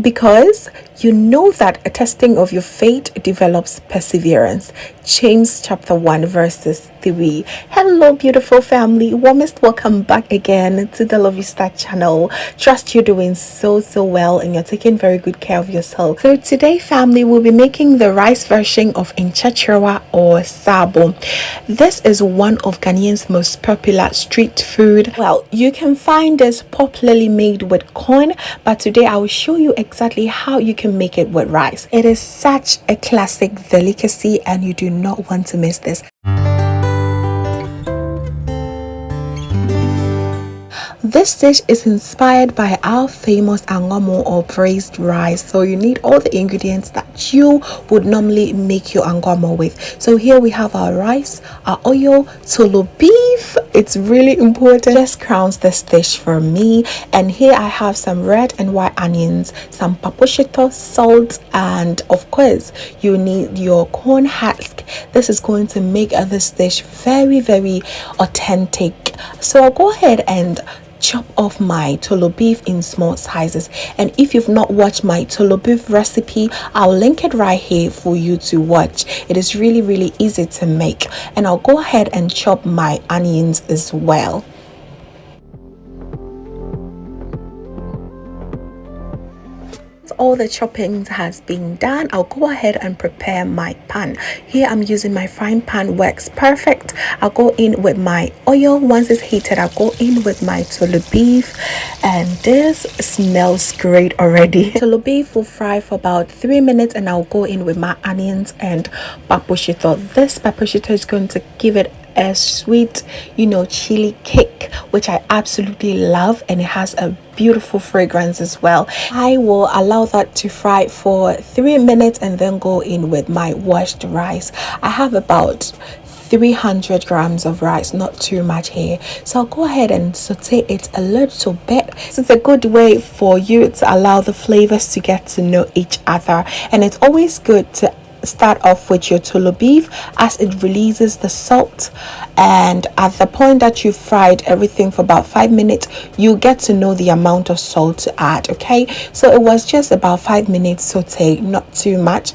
Because you know that a testing of your faith develops perseverance. James chapter 1 verses 3. Hello beautiful family, warmest welcome back again to the Lovystouch channel. Trust you're doing so well and you're taking very good care of yourself. So today family, we'll be making the rice version of nkyekyerewa or Saabo. This is one of Ghanaian's most popular street food. Well, you can find this popularly made with corn, but today I will show you exactly how you can make it with rice. It is such a classic delicacy and you do not want to miss this. This dish is inspired by our famous angomo or braised rice. So you need all the ingredients that you would normally make your angomo with. So here we have our rice, our oil, tolobeef. It's really important. Just crowns this dish for me. And here I have some red and white onions, some kpakpo, shito, salt, and of course you need your corn husk. This is going to make this dish very authentic. So I'll go ahead and chop off my tolobeef in small sizes, and if you've not watched my tolobeef recipe, I'll link it right here for you to watch. It is really easy to make, and I'll go ahead and chop my onions as well. All the chopping has been done, I'll go ahead and prepare my pan. Here I'm using my frying pan, works perfect. I'll go in with my oil. Once it's heated, I'll go in with my tolobeef, and this smells great already. Tolobeef will fry for about 3 minutes, and I'll go in with my onions and kpakpo shito. This kpakpo shito is going to give it a sweet, chili kick, which I absolutely love, and it has a beautiful fragrance as well. I will allow that to fry for 3 minutes and then go in with my washed rice. I have about 300 grams of rice, not too much here, so I'll go ahead and saute it a little bit. It's a good way for you to allow the flavors to get to know each other, and it's always good to start off with your tolobeef as it releases the salt, and at the point that you fried everything for about 5 minutes, you get to know the amount of salt to add. Okay, so it was just about 5 minutes saute, not too much.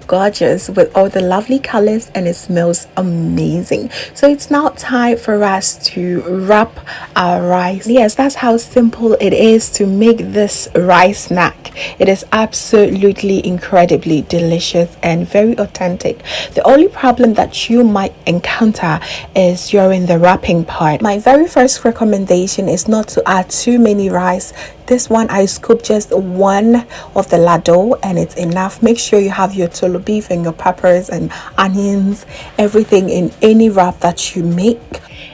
Gorgeous with all the lovely colors, and it smells amazing. So it's now time for us to wrap our rice. Yes, that's how simple it is to make this rice snack. It is absolutely incredibly delicious and very authentic. The only problem that you might encounter is during the wrapping part. My very first recommendation is not to add too many rice. This one I scoop just one of the laddo and it's enough. Make sure you have your tolobeef and your peppers and onions, everything in any wrap that you make.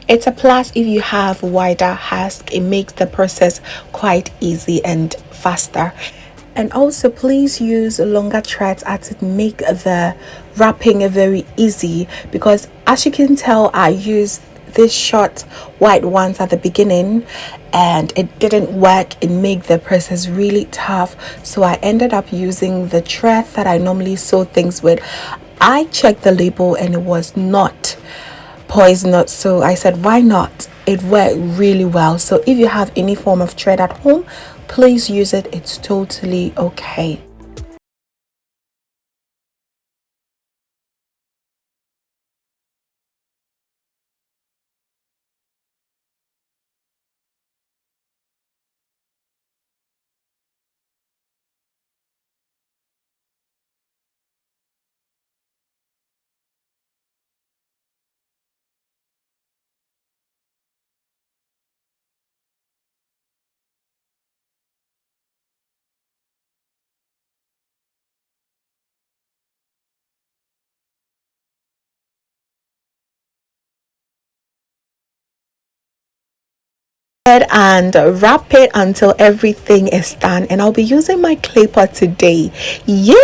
It's a plus if you have wider husk. It makes the process quite easy and faster. And also please use longer threads as it make the wrapping very easy, because as you can tell, I used these short white ones at the beginning and it didn't work. It made the process really tough, so I ended up using the thread that I normally sew things with. I checked the label and it was not poisonous, so I said why not. It worked really well. So if you have any form of thread at home, please use it. It's totally okay. And wrap it until everything is done, and I'll be using my clay pot today. Yay!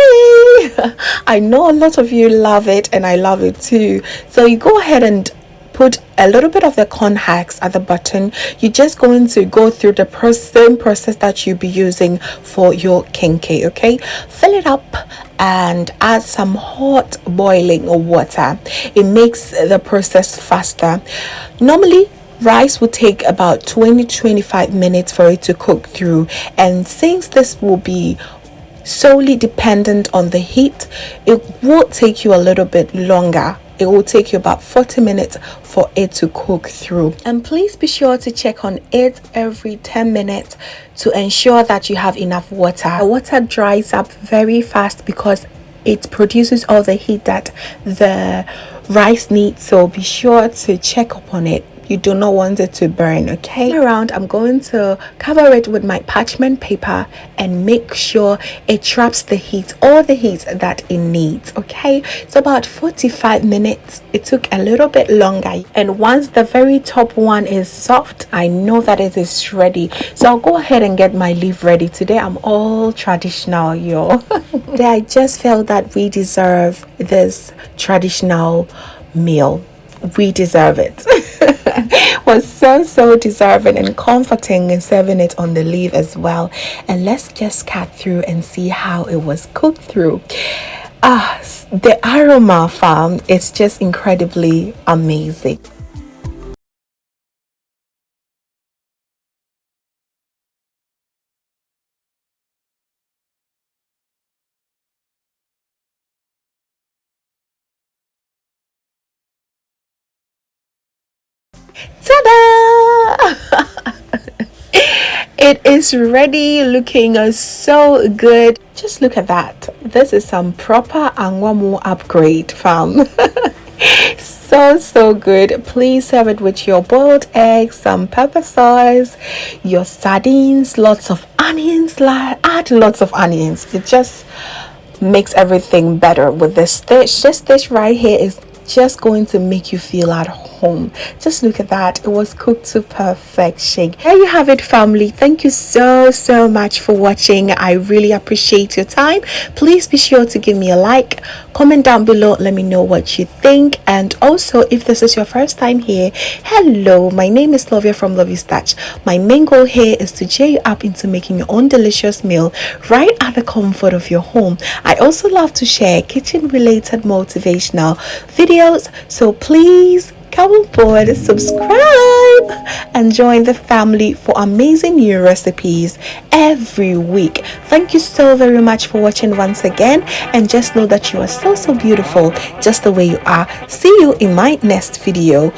I know a lot of you love it and I love it too. So you go ahead and put a little bit of the corn husk at the bottom. You're just going to go through the same process that you'll be using for your kenkey. Okay, fill it up and add some hot boiling water. It makes the process faster. Normally Rice will take about 20-25 minutes for it to cook through, and since this will be solely dependent on the heat, it will take you a little bit longer. It will take you about 40 minutes for it to cook through. And please be sure to check on it every 10 minutes to ensure that you have enough water. The water dries up very fast because it produces all the heat that the rice needs, so be sure to check up on it. You do not want it to burn. Okay, around, I'm going to cover it with my parchment paper and make sure it traps the heat, all the heat that it needs. Okay, so about 45 minutes. It took a little bit longer, and once the very top one is soft, I know that it is ready. So I'll go ahead and get my leaf ready. Today I'm all traditional, yo. Today I just felt that we deserve this traditional meal. We deserve it. Was so deserving and comforting, and serving it on the leaf as well. And let's just cut through and see how it was cooked through. The aroma, fam, it's just incredibly amazing. Ta-da! It is ready, looking so good. Just look at that. This is some proper Angwamu upgrade, fam. So good. Please serve it with your boiled eggs, some pepper sauce, your sardines, lots of onions. Add lots of onions. It just makes everything better with this dish. This dish right here is just going to make you feel at home. Just look at that. It was cooked to perfection. There you have it, family. Thank you so much for watching. I really appreciate your time. Please be sure to give me a like, comment down below, let me know what you think. And also, if this is your first time here, hello, my name is Lovia from Lovystouch. My main goal here is to cheer you up into making your own delicious meal right at the comfort of your home. I also love to share kitchen related motivational videos, so please come on board, subscribe, and join the family for amazing new recipes every week. Thank you so very much for watching once again, and just know that you are so beautiful just the way you are. See you in my next video.